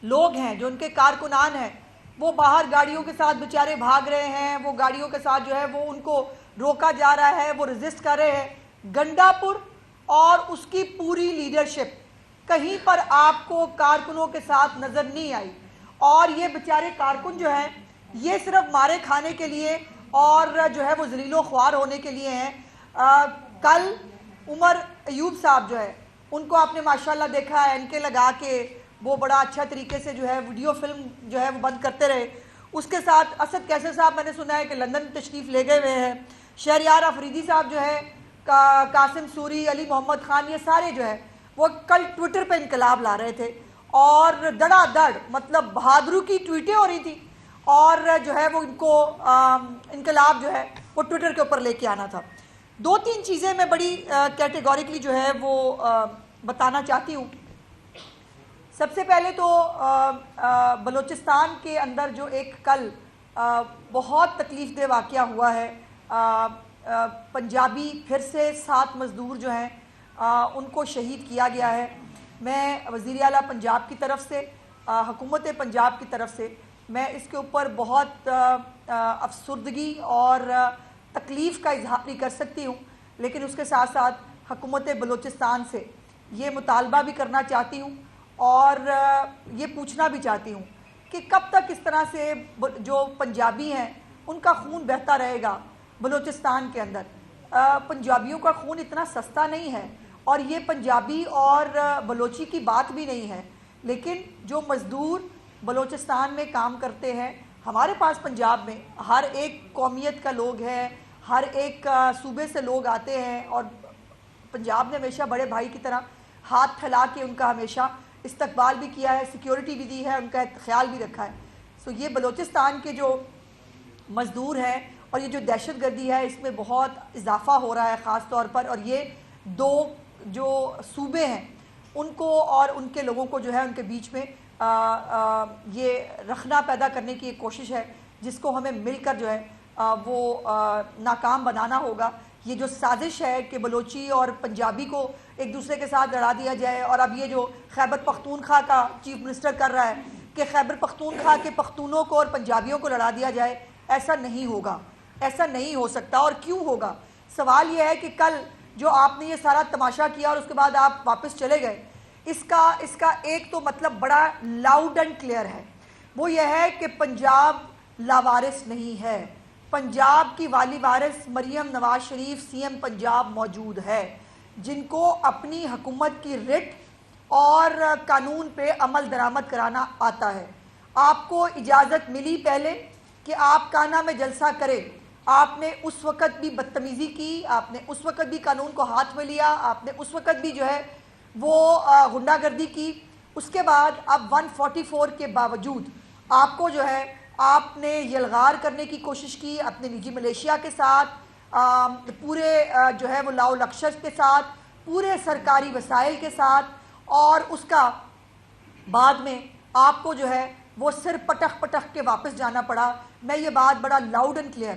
لوگ ہیں، جو ان کے کارکنان ہیں، وہ باہر گاڑیوں کے ساتھ بیچارے بھاگ رہے ہیں، وہ گاڑیوں کے ساتھ جو ہے وہ ان کو روکا جا رہا ہے، وہ ریزسٹ کر رہے ہیں۔ گنڈا پور اور اس کی پوری لیڈرشپ کہیں پر آپ کو کارکنوں کے ساتھ نظر نہیں آئی، اور یہ بیچارے کارکن جو ہیں یہ صرف مارے کھانے کے لیے اور جو ہے وہ ذلیل و خوار ہونے کے لیے ہیں۔ کل عمر ایوب صاحب جو ہے ان کو آپ نے ماشاءاللہ دیکھا ہے، ان کے لگا کے وہ بڑا اچھا طریقے سے جو ہے ویڈیو فلم جو ہے وہ بند کرتے رہے۔ اس کے ساتھ اسد کیسر صاحب میں نے سنا ہے کہ لندن تشریف لے گئے ہوئے ہیں۔ شہریار افریدی صاحب جو ہے، قاسم سوری، علی محمد خان، یہ سارے جو ہے وہ کل ٹویٹر پہ انقلاب لا رہے تھے، اور دڑا دڑ مطلب بہادروں کی ٹویٹیں ہو رہی تھی، اور جو ہے وہ ان کو انقلاب جو ہے وہ ٹویٹر کے اوپر لے کے آنا تھا۔ دو تین چیزیں میں بڑی کیٹیگوریکلی جو ہے وہ بتانا چاہتی ہوں۔ سب سے پہلے تو بلوچستان کے اندر جو ایک کل بہت تکلیف دہ واقعہ ہوا ہے، پنجابی پھر سے 7 مزدور جو ہیں ان کو شہید کیا گیا ہے۔ میں وزیر اعلیٰ پنجاب کی طرف سے، حکومت پنجاب کی طرف سے میں اس کے اوپر بہت افسردگی اور تکلیف کا اظہار نہیں کر سکتی ہوں، لیکن اس کے ساتھ ساتھ حکومت بلوچستان سے یہ مطالبہ بھی کرنا چاہتی ہوں اور یہ پوچھنا بھی چاہتی ہوں کہ کب تک اس طرح سے جو پنجابی ہیں ان کا خون بہتا رہے گا بلوچستان کے اندر۔ پنجابیوں کا خون اتنا سستا نہیں ہے، اور یہ پنجابی اور بلوچی کی بات بھی نہیں ہے، لیکن جو مزدور بلوچستان میں کام کرتے ہیں، ہمارے پاس پنجاب میں ہر ایک قومیت کا لوگ ہے، ہر ایک صوبے سے لوگ آتے ہیں، اور پنجاب نے ہمیشہ بڑے بھائی کی طرح ہاتھ پھیلا کے ان کا ہمیشہ استقبال بھی کیا ہے، سیکیورٹی بھی دی ہے، ان کا خیال بھی رکھا ہے۔ سو یہ بلوچستان کے جو مزدور ہیں اور یہ جو دہشت گردی ہے، اس میں بہت اضافہ ہو رہا ہے خاص طور پر، اور یہ دو جو صوبے ہیں ان کو اور ان کے لوگوں کو جو ہے ان کے بیچ میں یہ رخنا پیدا کرنے کی ایک کوشش ہے، جس کو ہمیں مل کر جو ہے وہ ناکام بنانا ہوگا۔ یہ جو سازش ہے کہ بلوچی اور پنجابی کو ایک دوسرے کے ساتھ لڑا دیا جائے، اور اب یہ جو خیبر پختونخوا کا چیف منسٹر کر رہا ہے کہ خیبر پختونخوا کے پختونوں کو اور پنجابیوں کو لڑا دیا جائے، ایسا نہیں ہوگا، ایسا نہیں ہو سکتا۔ اور کیوں ہوگا؟ سوال یہ ہے کہ کل جو آپ نے یہ سارا تماشا کیا اور اس کے بعد آپ واپس چلے گئے، اس کا ایک تو مطلب بڑا لاؤڈ اینڈ کلیئر ہے، وہ یہ ہے کہ پنجاب لاوارث نہیں ہے۔ پنجاب کی والی وارث مریم نواز شریف سی ایم پنجاب موجود ہے، جن کو اپنی حکومت کی رٹ اور قانون پہ عمل درآمد کرانا آتا ہے۔ آپ کو اجازت ملی پہلے کہ آپ کانا میں جلسہ کریں، آپ نے اس وقت بھی بدتمیزی کی، آپ نے اس وقت بھی قانون کو ہاتھ میں لیا، آپ نے اس وقت بھی جو ہے وہ غنڈہ گردی کی۔ اس کے بعد اب 144 کے باوجود آپ کو جو ہے آپ نے یلغار کرنے کی کوشش کی اپنے نجی ملیشیا کے ساتھ، پورے جو ہے وہ لاؤ لخشش کے ساتھ، پورے سرکاری وسائل کے ساتھ، اور اس کا بعد میں آپ کو جو ہے وہ سر پٹخ پٹخ کے واپس جانا پڑا۔ میں یہ بات بڑا لاؤڈ اینڈ کلیئر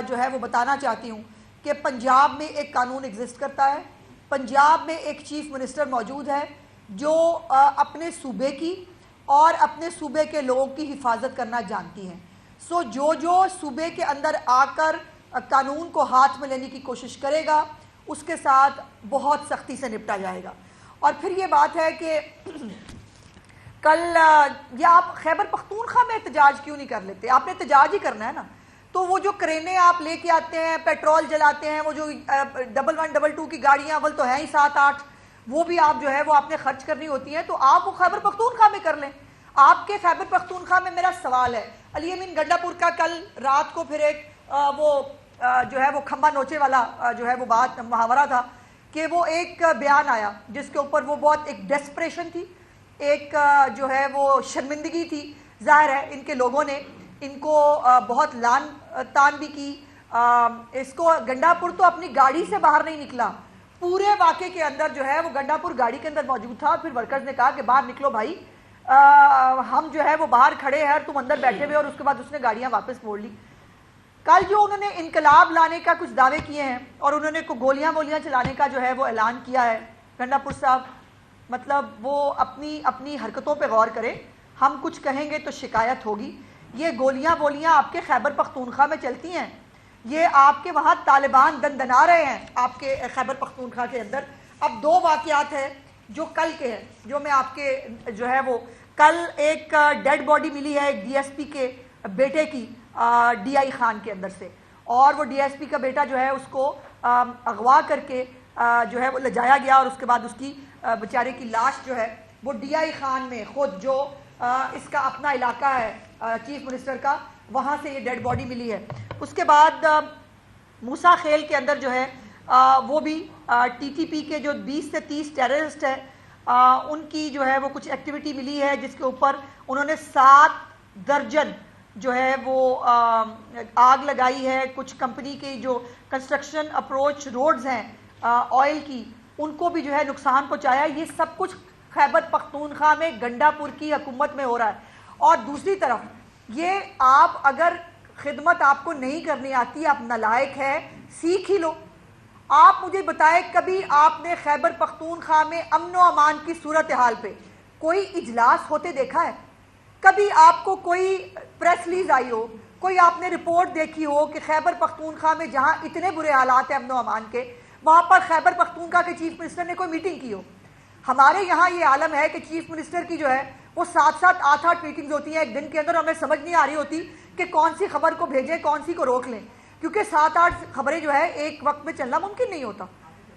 جو ہے وہ بتانا چاہتی ہوں کہ پنجاب میں ایک قانون ایگزسٹ کرتا ہے، پنجاب میں ایک چیف منسٹر موجود ہے جو اپنے صوبے کی اور اپنے صوبے کے لوگوں کی حفاظت کرنا جانتی ہیں۔ سو جو صوبے کے اندر آ کر قانون کو ہاتھ میں لینے کی کوشش کرے گا، اس کے ساتھ بہت سختی سے نپٹا جائے گا۔ اور پھر یہ بات ہے کہ کل یا آپ خیبر پختونخوا میں احتجاج کیوں نہیں کر لیتے؟ آپ نے احتجاج ہی کرنا ہے نا، تو وہ جو کرینے آپ لے کے آتے ہیں، پیٹرول جلاتے ہیں، وہ جو 1122 کی گاڑیاں اول تو ہیں ہی 7-8، وہ بھی آپ جو ہے وہ آپ نے خرچ کرنی ہوتی ہیں، تو آپ وہ خیبر پختونخوا میں کر لیں۔ آپ کے خیبر پختونخوا میں میرا سوال ہے، علی امین گنڈا پور کا کل رات کو پھر ایک وہ جو ہے وہ کھمبا نوچے والا جو ہے وہ بات محاورہ تھا کہ وہ ایک بیان آیا جس کے اوپر وہ بہت ایک ڈیسپریشن تھی، ایک جو ہے وہ شرمندگی تھی۔ ظاہر ہے ان کے لوگوں نے ان کو بہت لان تان بھی کی۔ اس کو گنڈا پور تو اپنی گاڑی سے باہر نہیں نکلا، پورے واقعے کے اندر جو ہے وہ گنڈا پور گاڑی کے اندر موجود تھا، پھر ورکرز نے کہا کہ باہر نکلو بھائی، ہم جو ہے وہ باہر کھڑے ہیں اور تم اندر بیٹھے ہوئے، اور اس کے بعد اس نے گاڑیاں واپس موڑ لی۔ کل جو انہوں نے انقلاب لانے کا کچھ دعوے کیے ہیں اور انہوں نے گولیاں چلانے کا جو ہے وہ اعلان کیا ہے، گنڈا پور صاحب مطلب وہ اپنی حرکتوں پہ غور کریں، ہم کچھ کہیں گے تو شکایت ہوگی. یہ گولیاں وولیاں آپ کے خیبر پختونخوا میں چلتی ہیں, یہ آپ کے وہاں طالبان دندنا رہے ہیں آپ کے خیبر پختونخوا کے اندر. اب دو واقعات ہیں جو کل کے ہیں, جو میں آپ کے جو ہے وہ کل ایک ڈیڈ باڈی ملی ہے ایک ڈی ایس پی کے بیٹے کی ڈی آئی خان کے اندر سے, اور وہ ڈی ایس پی کا بیٹا جو ہے اس کو اغوا کر کے جو ہے وہ لے جایا گیا, اور اس کے بعد اس کی بیچارے کی لاش جو ہے وہ ڈی آئی خان میں خود جو اس کا اپنا علاقہ ہے چیف منسٹر کا, وہاں سے یہ ڈیڈ باڈی ملی ہے. اس کے بعد موسیٰ خیل کے اندر جو ہے وہ بھی ٹی ٹی پی کے جو 20 سے 30 ٹیررسٹ ہیں ان کی جو ہے وہ کچھ ایکٹیویٹی ملی ہے, جس کے اوپر انہوں نے 7 درجن جو ہے وہ آگ لگائی ہے. کچھ کمپنی کے جو کنسٹرکشن اپروچ روڈز ہیں آئل کی, ان کو بھی جو ہے نقصان پہنچایا. یہ سب کچھ خیبر پختونخوا میں گنڈا پور کی حکومت میں ہو رہا ہے. اور دوسری طرف یہ آپ اگر خدمت آپ کو نہیں کرنی آتی, آپ نالائق ہے, سیکھ ہی لو. آپ مجھے بتائیں کبھی آپ نے خیبر پختونخوا میں امن و امان کی صورتحال پہ کوئی اجلاس ہوتے دیکھا ہے؟ کبھی آپ کو کوئی پریس ریلیز آئی ہو, کوئی آپ نے رپورٹ دیکھی ہو کہ خیبر پختونخوا میں جہاں اتنے برے حالات ہیں امن و امان کے, وہاں پر خیبر پختونخوا کے چیف منسٹر نے کوئی میٹنگ کی ہو؟ ہمارے یہاں یہ عالم ہے کہ چیف منسٹر کی جو ہے وہ 7-7 8-8 میٹنگز ہوتی ہیں ایک دن کے اندر. ہمیں سمجھ نہیں آ رہی ہوتی کہ کون سی خبر کو بھیجیں, کون سی کو روک لیں, کیونکہ 7-8 خبریں جو ہے ایک وقت میں چلنا ممکن نہیں ہوتا.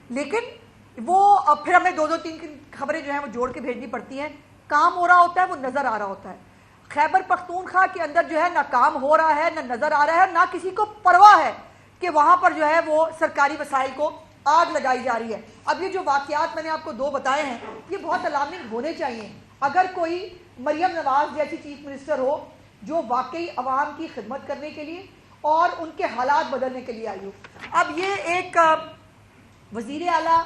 لیکن وہ پھر ہمیں 2-3 خبریں جو ہیں وہ جوڑ کے بھیجنی پڑتی ہیں. کام ہو رہا ہوتا ہے, وہ نظر آ رہا ہوتا ہے. خیبر پختونخوا کے اندر جو ہے نہ کام ہو رہا ہے, نہ نظر آ رہا ہے, نہ کسی کو پرواہ ہے کہ وہاں پر جو ہے وہ سرکاری وسائل کو آگ لگائی جا رہی ہے. اب یہ جو واقعات میں نے آپ کو 2 بتائے ہیں یہ بہت الارمنگ ہونے چاہیے. اگر کوئی مریم نواز جیسی چیف منسٹر ہو جو واقعی عوام کی خدمت کرنے کے لیے اور ان کے حالات بدلنے کے لیے آئی ہو. اب یہ ایک وزیر اعلیٰ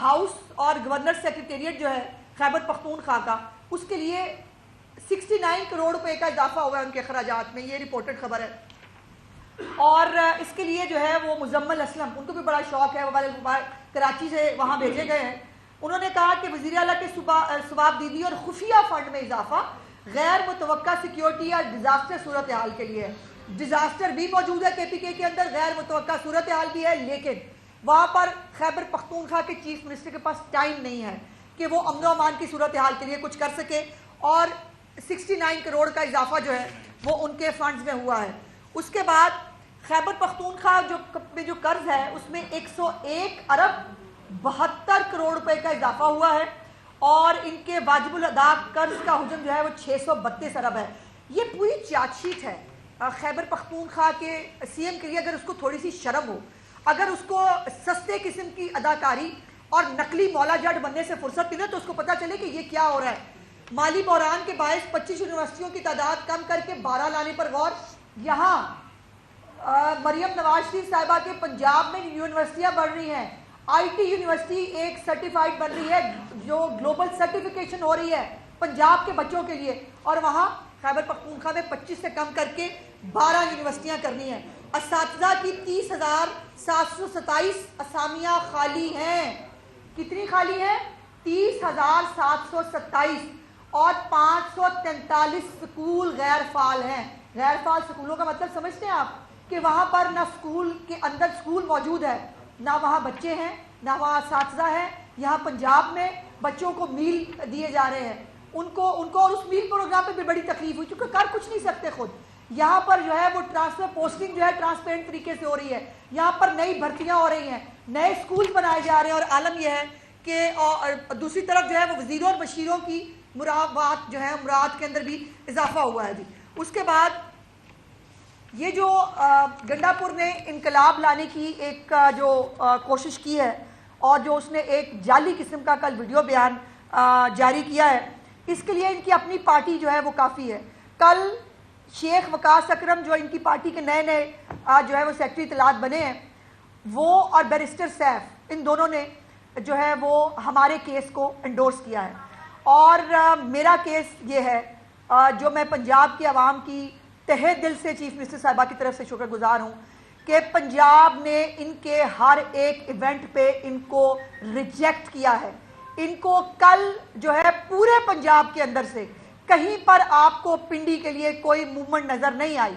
ہاؤس اور گورنر سیکریٹریٹ جو ہے خیبر پختونخوا کا, اس کے لیے 69 کروڑ روپے کا اضافہ ہوا ہے ان کے اخراجات میں, یہ رپورٹڈ خبر ہے. اور اس کے لیے جو ہے وہ مزمل اسلم, ان کو بھی بڑا شوق ہے, وہ کراچی سے وہاں بھیجے گئے ہیں. انہوں نے کہا کہ وزیر اعلیٰ کے ثواب دیدی اور خفیہ فنڈ میں اضافہ غیر متوقع سیکیورٹی یا ڈیزاسٹر صورتحال کے لیے ہے. ڈیزاسٹر بھی موجود ہے کے پی کے اندر, غیر متوقع صورتحال بھی ہے, لیکن وہاں پر خیبر پختونخوا کے چیف منسٹر کے پاس ٹائم نہیں ہے کہ وہ امن و امان کی صورتحال کے لیے کچھ کر سکے. اور 69 کروڑ کا اضافہ جو ہے وہ ان کے فنڈز میں ہوا ہے. اس کے بعد خیبر پختونخوا جو قرض ہے اس میں 101 ارب 72 کروڑ روپے کا اضافہ ہوا ہے, اور ان کے واجب الادا قرض کا حجم جو ہے وہ 632 ارب ہے. یہ پوری چارٹ شیٹ ہے خیبر پختونخوا کے سی ایم کے لیے. اگر اس کو تھوڑی سی شرم ہو, اگر اس کو سستے قسم کی اداکاری اور نقلی مولا جٹ بننے سے فرصت ملے تو اس کو پتہ چلے کہ یہ کیا ہو رہا ہے. مالی بحران کے باعث 25 یونیورسٹیوں کی تعداد کم کر کے 12 لانے پر غور. یہاں مریم نواز شریف صاحبہ کے پنجاب میں یونیورسٹیاں بڑھ رہی ہیں, آئی ٹی یونیورسٹی ایک سرٹیفائڈ بن رہی ہے جو گلوبل سرٹیفیکیشن ہو رہی ہے پنجاب کے بچوں کے لیے, اور وہاں خیبر پختونخوا میں 25 سے کم کر کے 12 یونیورسٹیاں کرنی ہیں. اساتذہ کی 30,727 اسامیاں خالی ہیں. کتنی خالی ہیں؟ 30,727, اور 543 سکول غیر فعال ہیں. غیر فعال سکولوں کا مطلب سمجھتے ہیں آپ کہ وہاں پر نہ سکول کے اندر سکول موجود ہے, نہ وہاں بچے ہیں, نہ وہاں اساتذہ ہیں. یہاں پنجاب میں بچوں کو میل دیے جا رہے ہیں, ان کو اور اس میل پروگرام پہ بھی بڑی تکلیف ہوئی کیونکہ کر کچھ نہیں سکتے خود. یہاں پر جو ہے وہ ٹرانسفر پوسٹنگ جو ہے ٹرانسپیرنٹ طریقے سے ہو رہی ہے, یہاں پر نئی بھرتیاں ہو رہی ہیں, نئے اسکول بنائے جا رہے ہیں, اور عالم یہ ہے کہ دوسری طرف جو ہے وہ وزیروں اور بشیروں کی مراد جو ہے مراد کے اندر بھی اضافہ ہوا ہے. جی اس کے بعد یہ جو گنڈا پور نے انقلاب لانے کی ایک جو کوشش کی ہے, اور جو اس نے ایک جعلی قسم کا کل ویڈیو بیان جاری کیا ہے, اس کے لیے ان کی اپنی پارٹی جو ہے وہ کافی ہے. کل شیخ وقاص اکرم جو ان کی پارٹی کے نئے جو ہے وہ سیکرٹری اطلاعات بنے ہیں, وہ اور بیرسٹر سیف, ان دونوں نے جو ہے وہ ہمارے کیس کو انڈورس کیا ہے. اور میرا کیس یہ ہے جو میں پنجاب کی عوام کی تہہ دل سے چیف منسٹر صاحبہ کی طرف سے شکر گزار ہوں کہ پنجاب نے ان کے ہر ایک ایونٹ پہ ان کو ریجیکٹ کیا ہے. ان کو کل جو ہے پورے پنجاب کے اندر سے کہیں پر آپ کو پنڈی کے لیے کوئی موومنٹ نظر نہیں آئی.